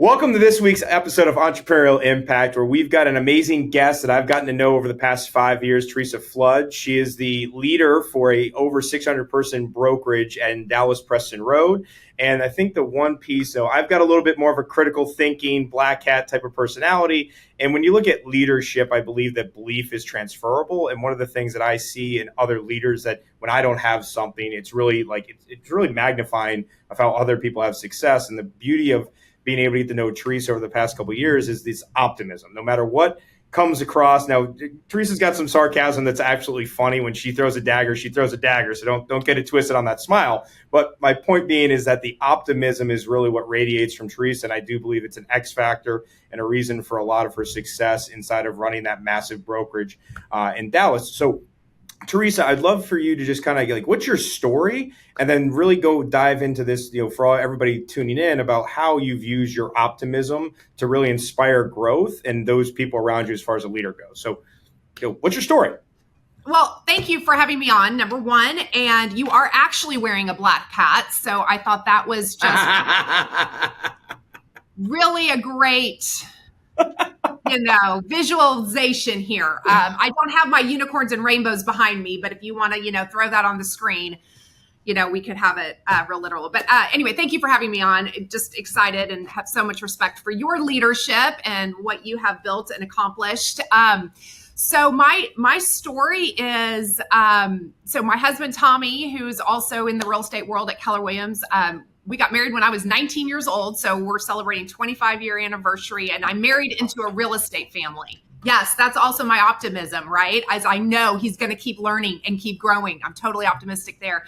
Welcome to this week's episode of Entrepreneurial Impact, where we've got an amazing guest that I've gotten to know over the past 5 years, Theresa Flood. She is the leader for a over 600-person brokerage in Dallas Preston Road. And I think the one piece, though, I've got a little bit more of a critical thinking, black hat type of personality. And when you look at leadership, I believe that belief is transferable. And one of the things that I see in other leaders that when I don't have something, it's really magnifying of how other people have success. And the beauty of being able to get to know Theresa over the past couple of years is this optimism. No matter what comes across. Now, Theresa's got some sarcasm that's absolutely funny. When she throws a dagger, she throws a dagger. So don't get it twisted on that smile. But my point being is that the optimism is really what radiates from Theresa. And I do believe it's an X factor and a reason for a lot of her success inside of running that massive brokerage in Dallas. So Theresa, I'd love for you to just kind of what's your story, and then really go dive into this, for everybody tuning in, about how you've used your optimism to really inspire growth and those people around you as far as a leader goes. So, what's your story? Well, thank you for having me on, number one. And you are actually wearing a black hat. So I thought that was just really a great visualization here. I don't have my unicorns and rainbows behind me, but if you want to, throw that on the screen, we could have it real literal. But anyway, thank you for having me on. Just excited and have so much respect for your leadership and what you have built and accomplished. So my story is, so my husband, Tommy, who's also in the real estate world at Keller Williams, we got married when I was 19 years old. So we're celebrating 25-year anniversary, and I married into a real estate family. Yes, that's also my optimism, right? As I know he's going to keep learning and keep growing. I'm totally optimistic there.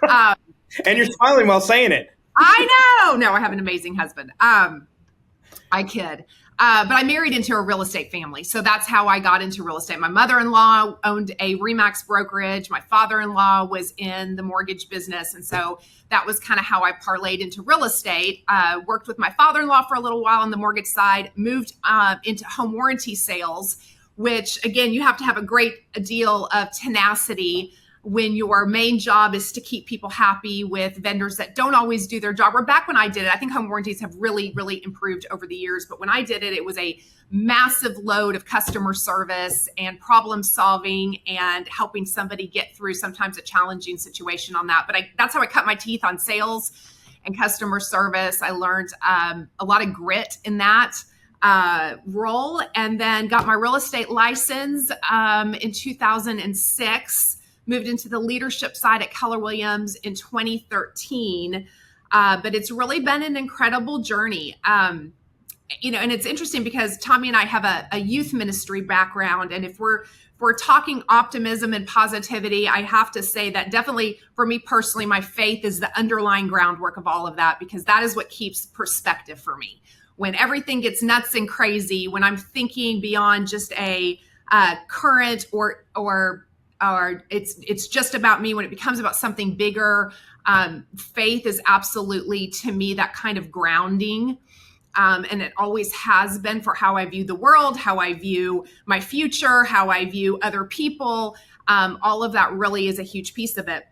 And you're smiling while saying it. I know. No, I have an amazing husband. I kid. But I married into a real estate family. So that's how I got into real estate. My mother-in-law owned a RE/MAX brokerage. My father-in-law was in the mortgage business. And so that was kind of how I parlayed into real estate. Worked with my father-in-law for a little while on the mortgage side, moved into home warranty sales, which, again, you have to have a great deal of tenacity when your main job is to keep people happy with vendors that don't always do their job. Or back when I did it, I think home warranties have really, really improved over the years. But when I did it, it was a massive load of customer service and problem solving and helping somebody get through sometimes a challenging situation on that. But that's how I cut my teeth on sales and customer service. I learned a lot of grit in that role, and then got my real estate license in 2006. Moved into the leadership side at Keller Williams in 2013. But it's really been an incredible journey. And it's interesting because Tommy and I have a youth ministry background. And if we're talking optimism and positivity, I have to say that definitely for me personally, my faith is the underlying groundwork of all of that, because that is what keeps perspective for me. When everything gets nuts and crazy, when I'm thinking beyond just a current or it's just about me, when it becomes about something bigger, faith is absolutely, to me, that kind of grounding. And it always has been for how I view the world, how I view my future, how I view other people. All of that really is a huge piece of it.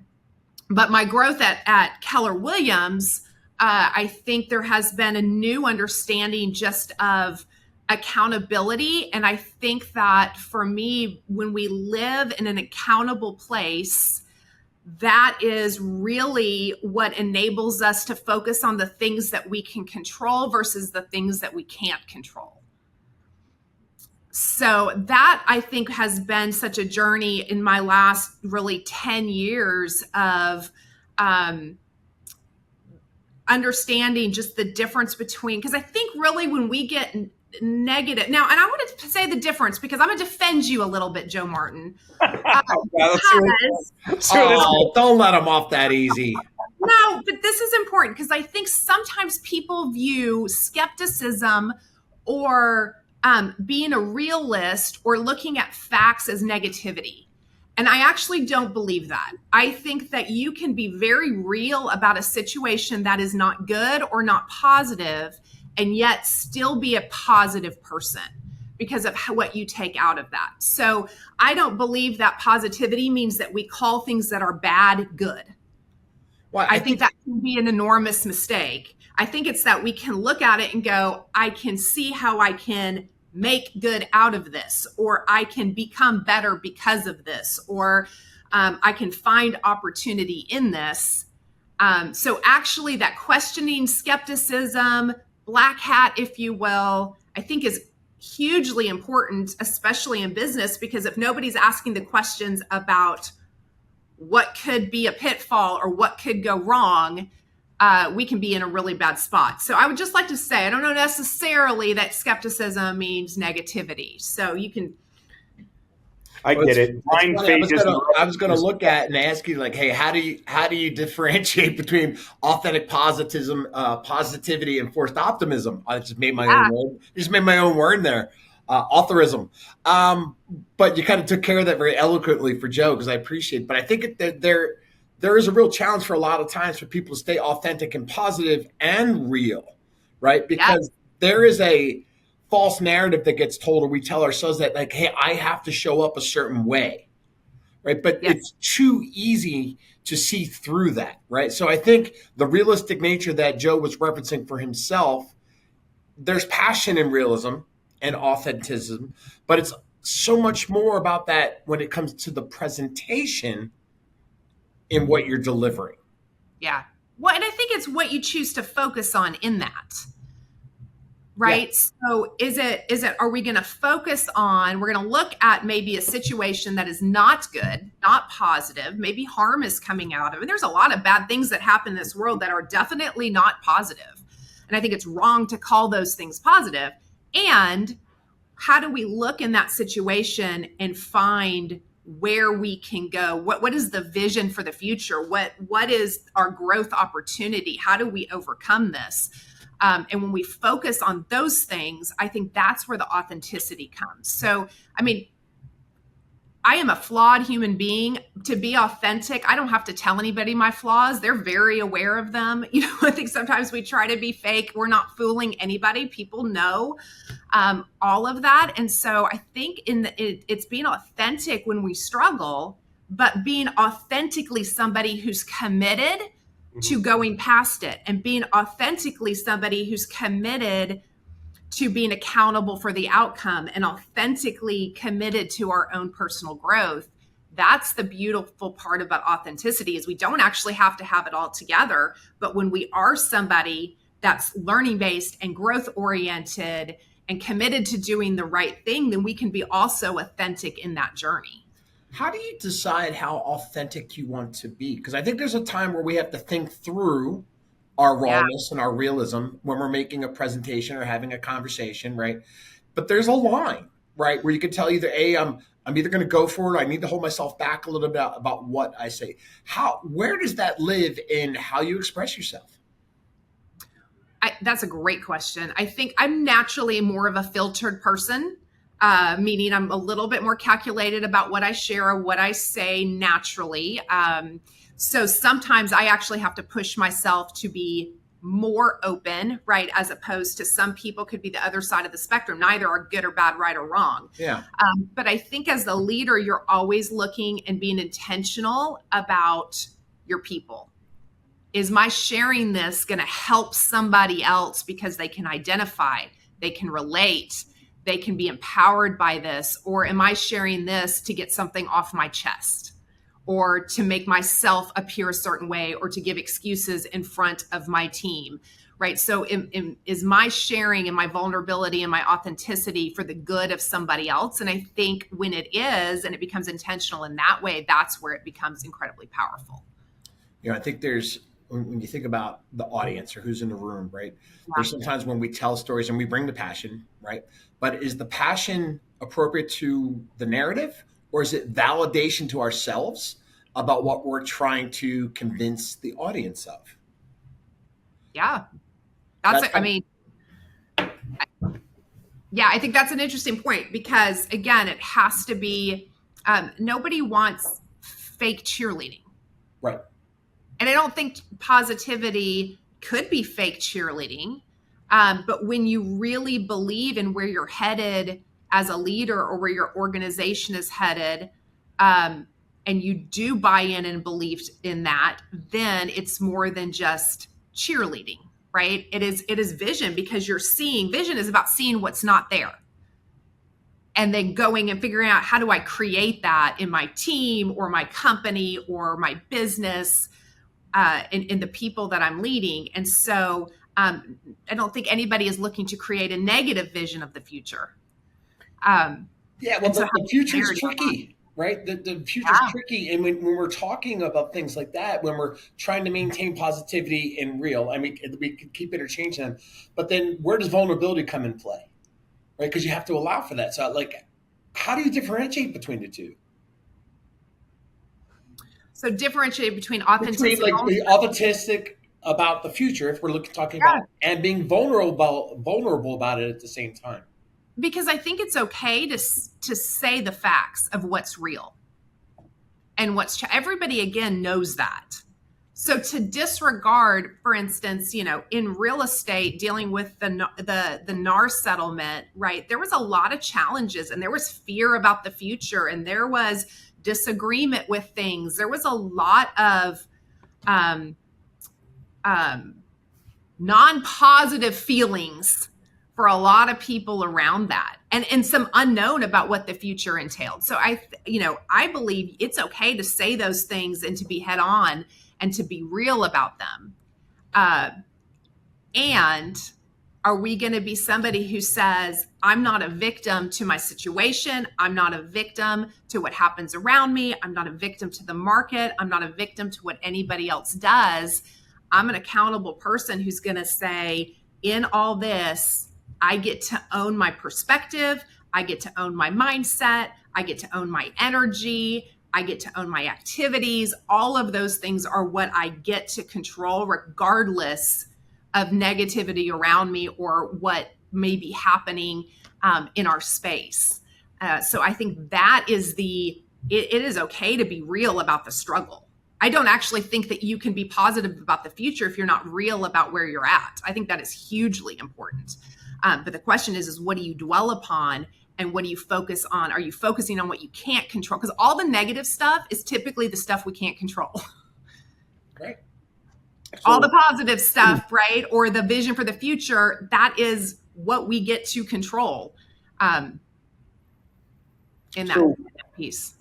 But my growth at Keller Williams, I think there has been a new understanding just of accountability. And I think that for me, when we live in an accountable place, that is really what enables us to focus on the things that we can control versus the things that we can't control. So that, I think, has been such a journey in my last really 10 years of understanding just the difference between, because I think really when we get negative now, and I wanted to say the difference because I'm going to defend you a little bit, Joe Martin. Don't let him off that easy. No, but this is important because I think sometimes people view skepticism or being a realist or looking at facts as negativity. And I actually don't believe that. I think that you can be very real about a situation that is not good or not positive, and yet still be a positive person because of what you take out of that. So I don't believe that positivity means that we call things that are bad good. Well, I think that can be an enormous mistake. I think it's that we can look at it and go, I can see how I can make good out of this, or I can become better because of this, or I can find opportunity in this. So actually that questioning, skepticism, black hat, if you will, I think is hugely important, especially in business, because if nobody's asking the questions about what could be a pitfall or what could go wrong, we can be in a really bad spot. So I would just like to say, I don't know necessarily that skepticism means negativity. So you can. I get it. Blind faith is. I was going to look at and ask you, like, hey, how do you differentiate between authentic positivity, and forced optimism? I just made my own word. Just made my own word there. Authorism. But you kind of took care of that very eloquently for Joe, because I appreciate it. But I think that there is a real challenge for a lot of times for people to stay authentic and positive and real, right? Because there is a false narrative that gets told, or we tell ourselves that, like, hey, I have to show up a certain way, right? But it's too easy to see through that, right? So I think the realistic nature that Joe was referencing for himself, there's passion in realism and authenticism, but it's so much more about that when it comes to the presentation in what you're delivering. Yeah. Well, and I think it's what you choose to focus on in that. Right. Yeah. So are we going to focus on, we're going to look at maybe a situation that is not good, not positive, maybe harm is coming out of it. There's a lot of bad things that happen in this world that are definitely not positive. And I think it's wrong to call those things positive. And how do we look in that situation and find where we can go? What is the vision for the future? What is our growth opportunity? How do we overcome this? And when we focus on those things, I think that's where the authenticity comes. So, I mean, I am a flawed human being. To be authentic, I don't have to tell anybody my flaws. They're very aware of them. You know, I think sometimes we try to be fake. We're not fooling anybody. People know all of that. And so I think it's being authentic when we struggle, but being authentically somebody who's committed to going past it, and being authentically somebody who's committed to being accountable for the outcome, and authentically committed to our own personal growth. That's the beautiful part about authenticity, is we don't actually have to have it all together. But when we are somebody that's learning based and growth oriented and committed to doing the right thing, then we can be also authentic in that journey. How do you decide how authentic you want to be? Because I think there's a time where we have to think through our rawness and our realism when we're making a presentation or having a conversation, right? But there's a line, right, where you can tell either I'm either going to go for it, or I need to hold myself back a little bit about what I say. Where does that live in how you express yourself? That's a great question. I think I'm naturally more of a filtered person, meaning I'm a little bit more calculated about what I share or what I say naturally. So sometimes I actually have to push myself to be more open, right? As opposed to some people could be the other side of the spectrum. Neither are good or bad, right or wrong. Yeah. But I think as the leader, you're always looking and being intentional about your people. Is my sharing this going to help somebody else because they can identify, they can relate, they can be empowered by this? Or am I sharing this to get something off my chest, or to make myself appear a certain way, or to give excuses in front of my team, right? So is my sharing and my vulnerability and my authenticity for the good of somebody else? And I think when it is, and it becomes intentional in that way, that's where it becomes incredibly powerful. You know, I think when you think about the audience or who's in the room, right? Yeah. There's sometimes when we tell stories and we bring the passion, right? But is the passion appropriate to the narrative, or is it validation to ourselves about what we're trying to convince the audience of? Yeah, I think that's an interesting point, because again, it has to be, nobody wants fake cheerleading. Right. And I don't think positivity could be fake cheerleading. But when you really believe in where you're headed as a leader, or where your organization is headed, and and you do buy in and believe in that, then it's more than just cheerleading, right? It is vision, because vision is about seeing what's not there. And then going and figuring out, how do I create that in my team or my company or my business, in the people that I'm leading. And so I don't think anybody is looking to create a negative vision of the future. Well, the future is tricky, right? The future is tricky. And when we're talking about things like that, when we're trying to maintain positivity and real, I mean, we can keep interchanging them, but then where does vulnerability come in play? Right? Because you have to allow for that. So how do you differentiate between the two? So differentiate between authenticity, authentic about the future, if we're talking about, and being vulnerable about it at the same time. Because I think it's okay to say the facts of what's real and everybody, again, knows that. So to disregard, for instance, in real estate, dealing with the NAR settlement, right? There was a lot of challenges, and there was fear about the future, and there was disagreement with things. There was a lot of non-positive feelings for a lot of people around that, and some unknown about what the future entailed. So I believe it's okay to say those things and to be head on and to be real about them. And are we going to be somebody who says, I'm not a victim to my situation. I'm not a victim to what happens around me. I'm not a victim to the market. I'm not a victim to what anybody else does. I'm an accountable person who's going to say, in all this, I get to own my perspective. I get to own my mindset. I get to own my energy. I get to own my activities. All of those things are what I get to control, regardless of negativity around me or what may be happening in our space. So I think that is it is okay to be real about the struggle. I don't actually think that you can be positive about the future if you're not real about where you're at. I think that is hugely important. But the question is what do you dwell upon, and what do you focus on? Are you focusing on what you can't control? Because all the negative stuff is typically the stuff we can't control. Right. All the positive stuff, right? Or the vision for the future, that is what we get to control in that piece.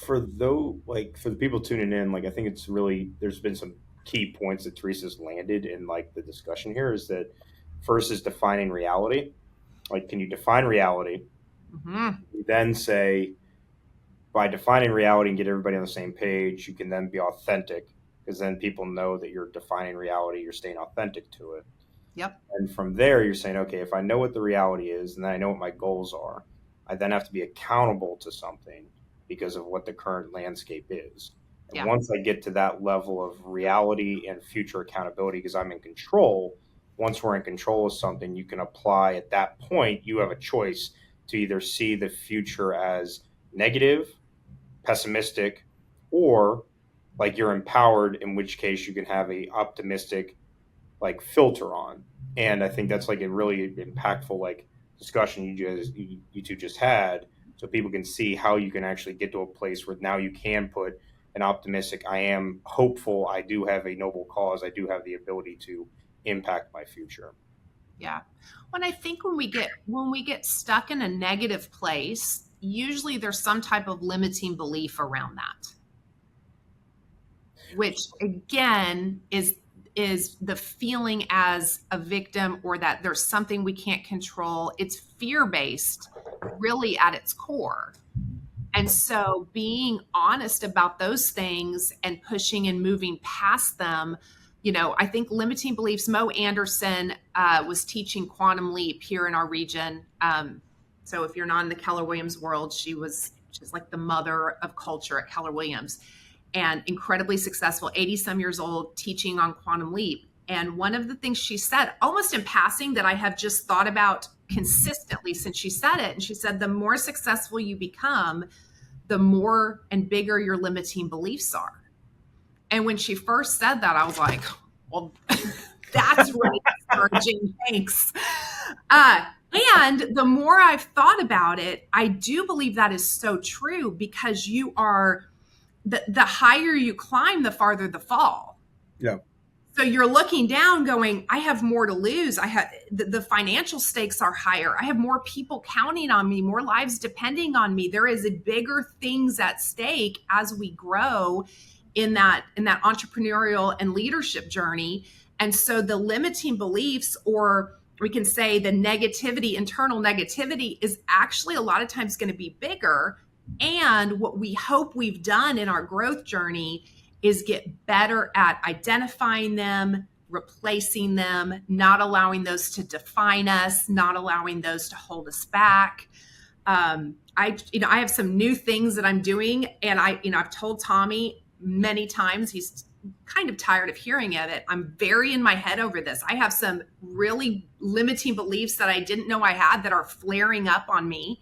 For the people tuning in, I think it's really, there's been some key points that Theresa's landed in the discussion here, is that first is defining reality. Can you define reality? Mm-hmm. You then say, by defining reality and get everybody on the same page, you can then be authentic, because then people know that you're defining reality, you're staying authentic to it. Yep. And from there, you're saying, okay, if I know what the reality is, and then I know what my goals are, I then have to be accountable to something because of what the current landscape is. And once I get to that level of reality and future accountability, because I'm in control, once we're in control of something, you can apply at that point, you have a choice to either see the future as negative, pessimistic, or you're empowered, in which case you can have a optimistic filter on. And I think that's a really impactful discussion you two just had, so people can see how you can actually get to a place where now you can put an optimistic, I am hopeful, I do have a noble cause, I do have the ability to impact my future. Yeah. When I think when we get stuck in a negative place, usually there's some type of limiting belief around that, which again is the feeling as a victim, or that there's something we can't control. It's fear-based really at its core. And so being honest about those things and pushing and moving past them, I think limiting beliefs, Mo Anderson was teaching Quantum Leap here in our region. So if you're not in the Keller Williams world, she's like the mother of culture at Keller Williams, and incredibly successful, 80 some years old, teaching on Quantum Leap. And one of the things she said, almost in passing, that I have just thought about consistently since she said it, and she said, the more successful you become, the more and bigger your limiting beliefs are. And when she first said that, I was like, well, that's really discouraging. Thanks. And the more I've thought about it, I do believe that is so true, because you are the higher you climb, the farther the fall. Yeah. So you're looking down going, I have more to lose. I have the financial stakes are higher. I have more people counting on me, more lives depending on me. There is bigger things at stake as we grow in that entrepreneurial and leadership journey. And so the limiting beliefs, or we can say the negativity, internal negativity, is actually a lot of times going to be bigger. And what we hope we've done in our growth journey is get better at identifying them, replacing them, not allowing those to define us, not allowing those to hold us back. I have some new things that I'm doing, and I've told Tommy many times, he's kind of tired of hearing of it. I'm very in my head over this. I have some really limiting beliefs that I didn't know I had that are flaring up on me.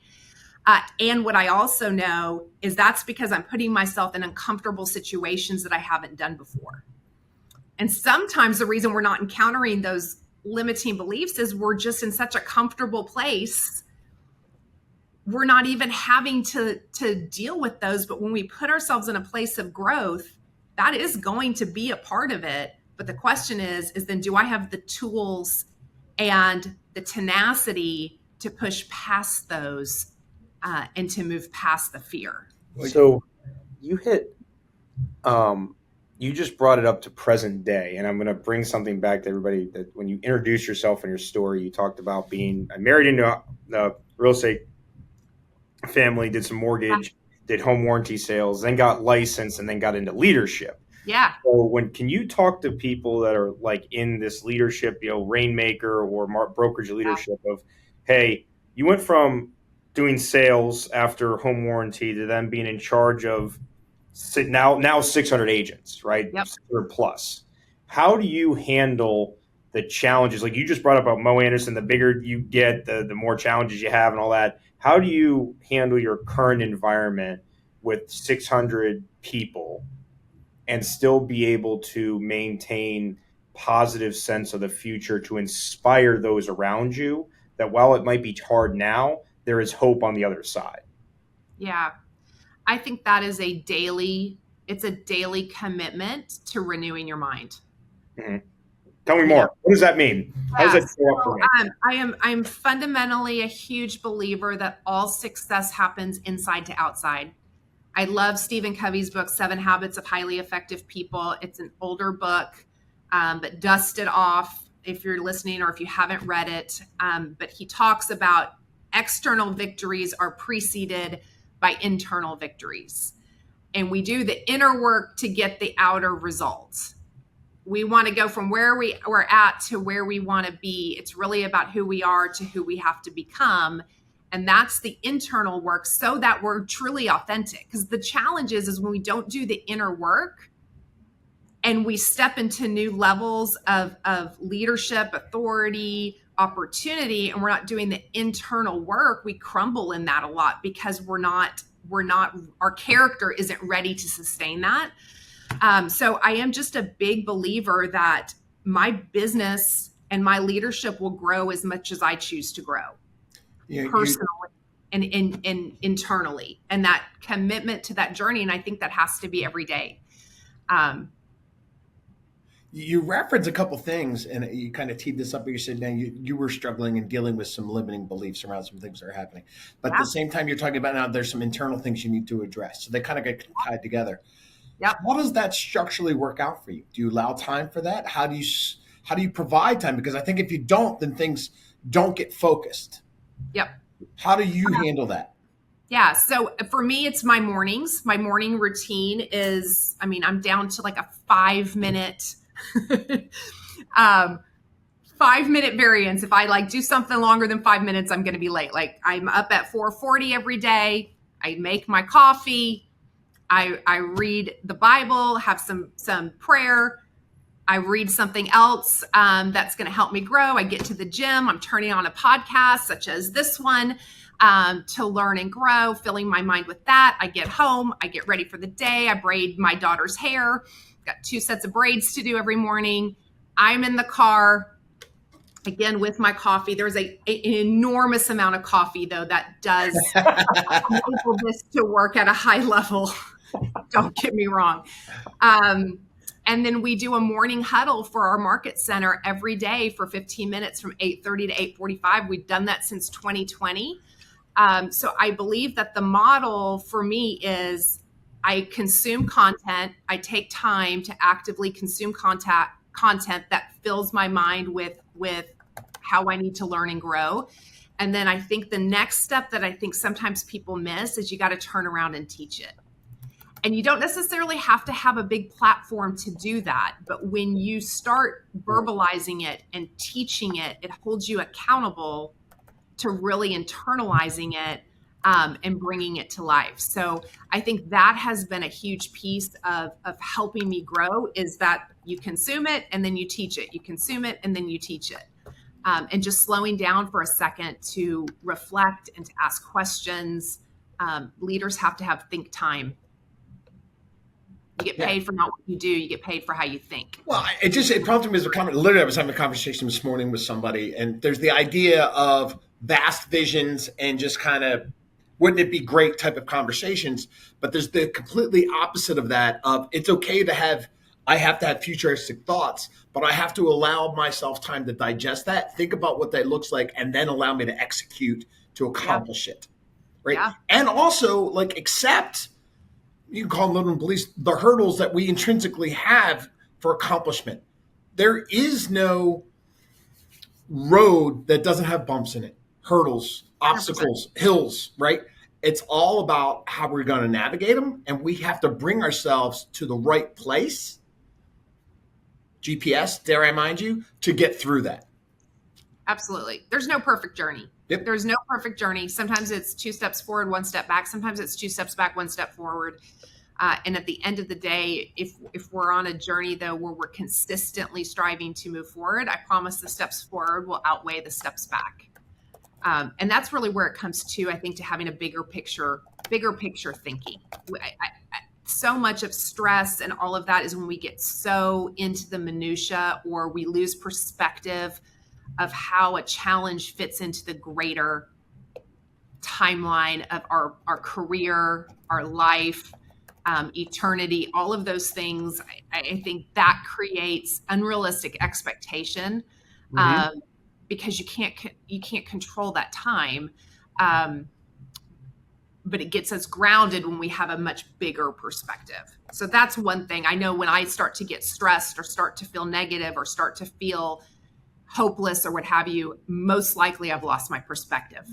And what I also know is that's because I'm putting myself in uncomfortable situations that I haven't done before. And sometimes the reason we're not encountering those limiting beliefs is we're just in such a comfortable place. We're not even having to deal with those. But when we put ourselves in a place of growth, that is going to be a part of it. But the question is then do I have the tools and the tenacity to push past those and to move past the fear? So you hit, you just brought it up to present day, and I'm going to bring something back to everybody that when you introduced yourself and your story, you talked about being married into the real estate family, did some mortgage, did home warranty sales, then got licensed, and then got into leadership. Yeah. So can you talk to people that are like in this leadership, rainmaker or brokerage leadership of, hey, you went from doing sales after home warranty to then being in charge of now 600 agents, right? Yep. 600 plus. How do you handle the challenges? Like you just brought up about Mo Anderson, the bigger you get, the more challenges you have and all that. How do you handle your current environment with 600 people and still be able to maintain positive sense of the future to inspire those around you that while it might be hard now, there is hope on the other side? Yeah. I think that is a daily commitment to renewing your mind. Mm-hmm. Tell me more. What does that mean? How does that show up for me? I'm fundamentally a huge believer that all success happens inside to outside. I love Stephen Covey's book, 7 Habits of Highly Effective People. It's an older book, but dust it off if you're listening or if you haven't read it. But he talks about external victories are preceded by internal victories. And we do the inner work to get the outer results. We want to go from where we're at to where we want to be. It's really about who we are to who we have to become. And that's the internal work so that we're truly authentic. Because the challenge is when we don't do the inner work and we step into new levels of leadership, authority, opportunity, and we're not doing the internal work, we crumble in that a lot because our character isn't ready to sustain that. So I am just a big believer that my business and my leadership will grow as much as I choose to grow, personally and internally, and that commitment to that journey. And I think that has to be every day. You referenced a couple things, and you kind of teed this up. You said, now you were struggling and dealing with some limiting beliefs around some things that are happening. But at the same time, you're talking about now there's some internal things you need to address. So they kind of get tied together. Yep. How does that structurally work out for you? Do you allow time for that? How do you provide time? Because I think if you don't, then things don't get focused. Yep. How do you handle that? Yeah. So for me, it's my mornings. My morning routine is, I'm down to like a 5-minute 5-minute variance. If I do something longer than 5 minutes, I'm going to be late. Like I'm up at 4:40 every day. I make my coffee. I read the Bible, have some prayer. I read something else that's going to help me grow. I get to the gym. I'm turning on a podcast such as this one to learn and grow, filling my mind with that. I get home. I get ready for the day. I braid my daughter's hair. Got 2 sets of braids to do every morning. I'm in the car, again, with my coffee. There's an enormous amount of coffee, though, that does enable this to work at a high level. Don't get me wrong. And then we do a morning huddle for our market center every day for 15 minutes from 8:30 to 8:45. We've done that since 2020. So I believe that the model for me is I consume content. I take time to actively consume content that fills my mind with how I need to learn and grow. And then I think the next step that I think sometimes people miss is you got to turn around and teach it. And you don't necessarily have to have a big platform to do that. But when you start verbalizing it and teaching it, it holds you accountable to really internalizing it and bringing it to life. So I think that has been a huge piece of helping me grow, is that you consume it and then you teach it. You consume it and then you teach it. And just slowing down for a second to reflect and to ask questions. Leaders have to have think time. You get paid for not what you do. You get paid for how you think. Well, it prompted me as a comment. Literally, I was having a conversation this morning with somebody, and there's the idea of vast visions and just kind of, wouldn't it be great type of conversations? But there's the completely opposite of that. Of it's okay to have, I have to have futuristic thoughts, but I have to allow myself time to digest that, think about what that looks like, and then allow me to execute to accomplish it. Right. Yeah. And also like accept, you can call them limiting beliefs, the hurdles that we intrinsically have for accomplishment. There is no road that doesn't have bumps in it, hurdles, obstacles, 100%. Hills, right? It's all about how we're going to navigate them. And we have to bring ourselves to the right place, GPS, dare I mind you, to get through that. Absolutely. There's no perfect journey. Yep. There's no perfect journey. Sometimes it's 2 steps forward, 1 step back. Sometimes it's 2 steps back, 1 step forward. And at the end of the day, if we're on a journey, though, where we're consistently striving to move forward, I promise the steps forward will outweigh the steps back. And that's really where it comes to, I think, to having a bigger picture thinking. So much of stress and all of that is when we get so into the minutia, or we lose perspective of how a challenge fits into the greater timeline of our career, our life, eternity, all of those things. I think that creates unrealistic expectation, because you can't control that time. But it gets us grounded when we have a much bigger perspective. So that's one thing. I know when I start to get stressed or start to feel negative or start to feel hopeless or what have you, most likely I've lost my perspective,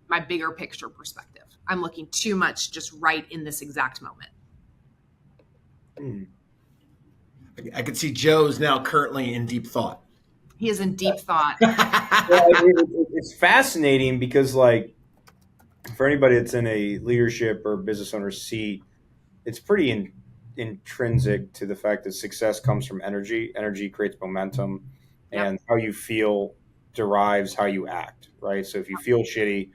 my bigger picture perspective. I'm looking too much just right in this exact moment. I can see Joe's now currently in deep thought. He is in deep thought. It's fascinating because, like, for anybody that's in a leadership or business owner seat, it's pretty intrinsic to the fact that success comes from energy. Energy creates momentum, and how you feel derives how you act, right? So if you feel shitty,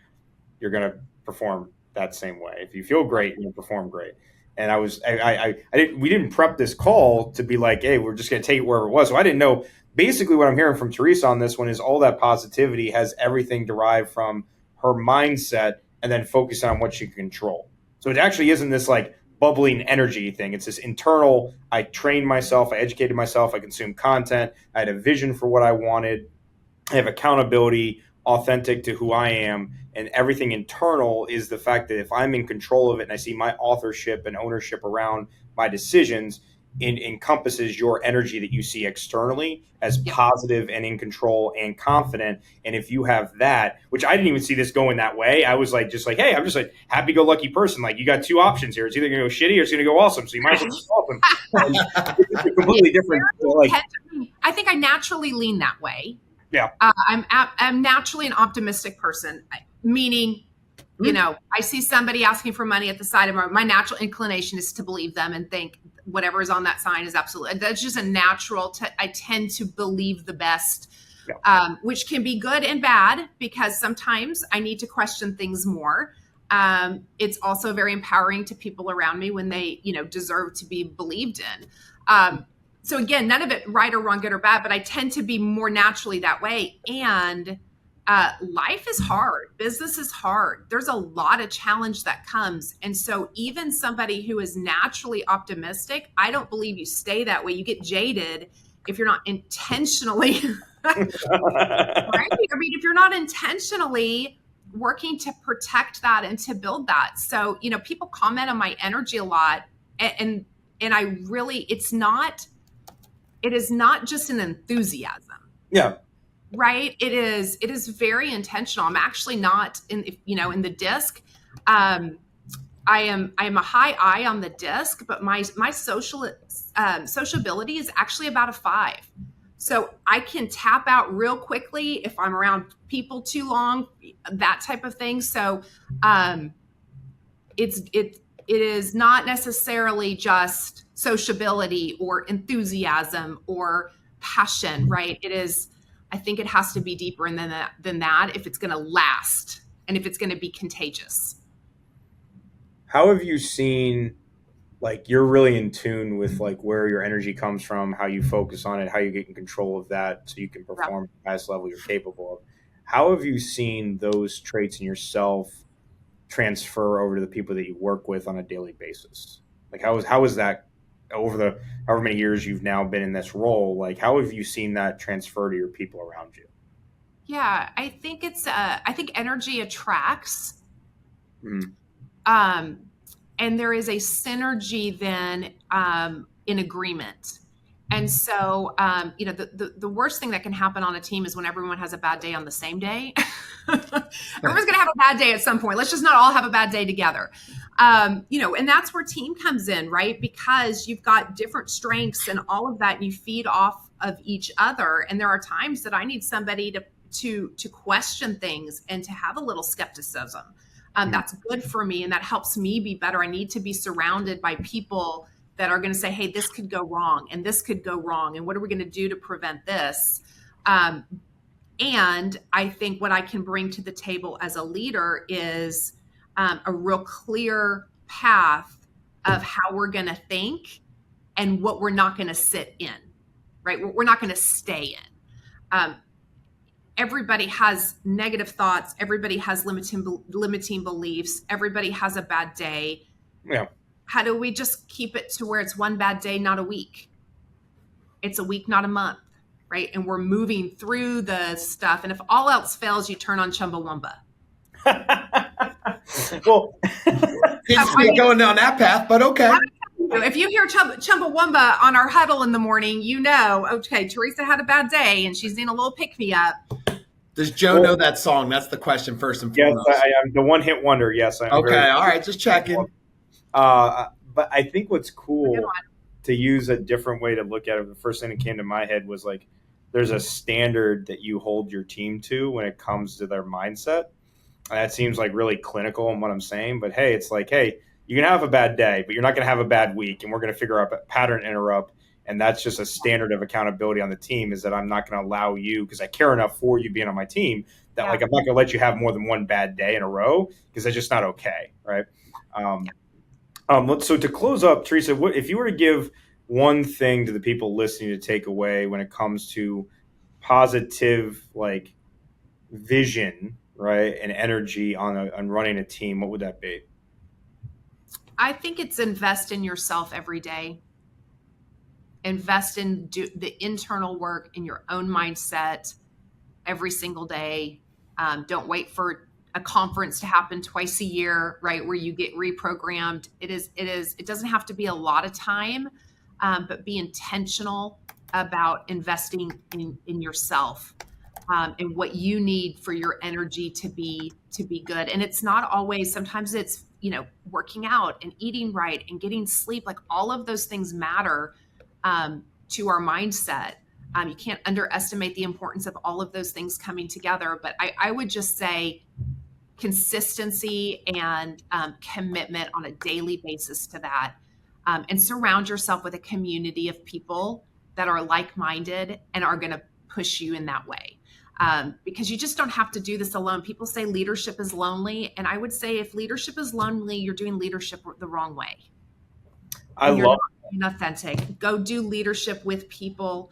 you're going to perform that same way. If you feel great, you're going to perform great. And we didn't prep this call to be like, hey, we're just going to take it wherever it was. So I didn't know. Basically, what I'm hearing from Theresa on this one is all that positivity has everything derived from her mindset and then focus on what she can control. So it actually isn't this like bubbling energy thing. It's this internal, I trained myself, I educated myself, I consumed content, I had a vision for what I wanted, I have accountability, authentic to who I am, and everything internal is the fact that if I'm in control of it and I see my authorship and ownership around my decisions, it encompasses your energy that you see externally as positive and in control and confident. And if you have that, which I didn't even see this going that way, I was like, hey, I'm just like happy-go-lucky person. Like, you got 2 options here. It's either going to go shitty or it's going to go awesome. So you might as well go awesome. It's completely different. Like, I think I naturally lean that way. Yeah. I'm naturally an optimistic person, meaning, you know, I see somebody asking for money at the side of my natural inclination is to believe them and think whatever is on that sign is absolutely, that's just a natural, I tend to believe the best, which can be good and bad because sometimes I need to question things more. It's also very empowering to people around me when they, you know, deserve to be believed in. So again, none of it right or wrong, good or bad, but I tend to be more naturally that way. And Life is hard. Business is hard. There's a lot of challenge that comes. And so even somebody who is naturally optimistic, I don't believe you stay that way. You get jaded if you're not intentionally, right? I mean, if you're not intentionally working to protect that and to build that. So, people comment on my energy a lot, and I really, it is not just an enthusiasm. Yeah. Right. It is very intentional. I'm actually not in the disc. I am a high I on the disc, but my sociability is actually about a 5. So I can tap out real quickly if I'm around people too long, that type of thing. So it is not necessarily just sociability or enthusiasm or passion, right? I think it has to be deeper than that if it's going to last and if it's going to be contagious. How have you seen, like, you're really in tune with like where your energy comes from, how you focus on it, how you get in control of that so you can perform at the highest level you're capable of. How have you seen those traits in yourself transfer over to the people that you work with on a daily basis? Like, how is that over the however many years you've now been in this role? Like, how have you seen that transfer to your people around you? Yeah, I think I think energy attracts. Mm-hmm. And there is a synergy then in agreement. And so, the worst thing that can happen on a team is when everyone has a bad day on the same day. Everyone's going to have a bad day at some point. Let's just not all have a bad day together. And that's where team comes in, right? Because you've got different strengths and all of that, and you feed off of each other. And there are times that I need somebody to question things and to have a little skepticism. That's good for me, and that helps me be better. I need to be surrounded by people that are going to say, hey, this could go wrong, and this could go wrong, and what are we going to do to prevent this? And I think what I can bring to the table as a leader is a real clear path of how we're going to think and what we're not going to sit in, right? We're not going to stay in. Everybody has negative thoughts. Everybody has limiting beliefs. Everybody has a bad day. Yeah. How do we just keep it to where it's one bad day, not a week? It's a week, not a month, right? And we're moving through the stuff. And if all else fails, you turn on Chumbawamba. Well, seems to be going down that path, but okay. If you hear Chumbawamba on our huddle in the morning, okay, Theresa had a bad day and she's in a little pick-me-up. Does Joe know that song? That's the question first and foremost. Yes, I am the one-hit wonder. Yes, I am. Okay, all right, just checking. But I think what's cool to use a different way to look at it, the first thing that came to my head was like, there's a standard that you hold your team to when it comes to their mindset. And that seems like really clinical in what I'm saying. But hey, it's like, hey, you can have a bad day, but you're not going to have a bad week. And we're going to figure out a pattern interrupt. And that's just a standard of accountability on the team, is that I'm not going to allow you, because I care enough for you being on my team, that like I'm not going to let you have more than one bad day in a row, because that's just not okay, right? So to close up, Theresa, if you were to give one thing to the people listening to take away when it comes to positive like vision, right, and energy on running a team, what would that be? I think it's invest in yourself every day. Invest in the internal work in your own mindset every single day. Don't wait for a conference to happen twice a year, right, where you get reprogrammed. It doesn't have to be a lot of time, but be intentional about investing in yourself and what you need for your energy to be good. And it's not always, sometimes it's, working out and eating right and getting sleep. Like, all of those things matter to our mindset. You can't underestimate the importance of all of those things coming together. But I would just say consistency and commitment on a daily basis to that, and surround yourself with a community of people that are like-minded and are going to push you in that way. Because you just don't have to do this alone. People say leadership is lonely. And I would say if leadership is lonely, you're doing leadership the wrong way. I love being authentic. Go do leadership with people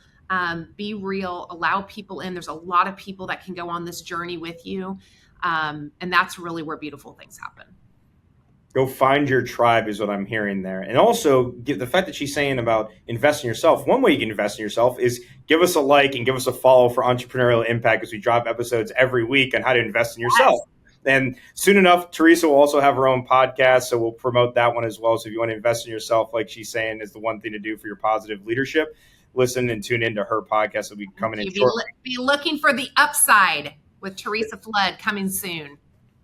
Be real, allow people in. There's a lot of people that can go on this journey with you. And that's really where beautiful things happen. Go find your tribe is what I'm hearing there. And also the fact that she's saying about invest in yourself. One way you can invest in yourself is give us a like and give us a follow for Entrepreneurial Impact, as we drop episodes every week on how to invest in yourself. Yes. And soon enough, Theresa will also have her own podcast, so we'll promote that one as well. So if you want to invest in yourself, like she's saying, is the one thing to do for your positive leadership, listen and tune into her podcast. It'll be coming in shortly. Be looking for the upside with Theresa Flood coming soon.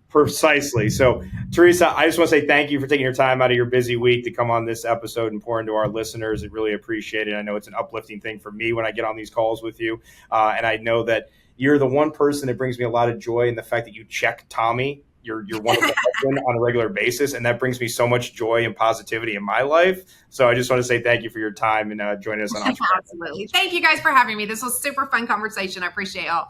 Precisely. So, Theresa, I just want to say thank you for taking your time out of your busy week to come on this episode and pour into our listeners. I really appreciate it. I know it's an uplifting thing for me when I get on these calls with you. And I know that you're the one person that brings me a lot of joy in the fact that you check Tommy, your wonderful husband, on a regular basis. And that brings me so much joy and positivity in my life. So I just want to say thank you for your time and joining us on Entrepreneurial. Absolutely. Thank you guys for having me. This was a super fun conversation. I appreciate y'all.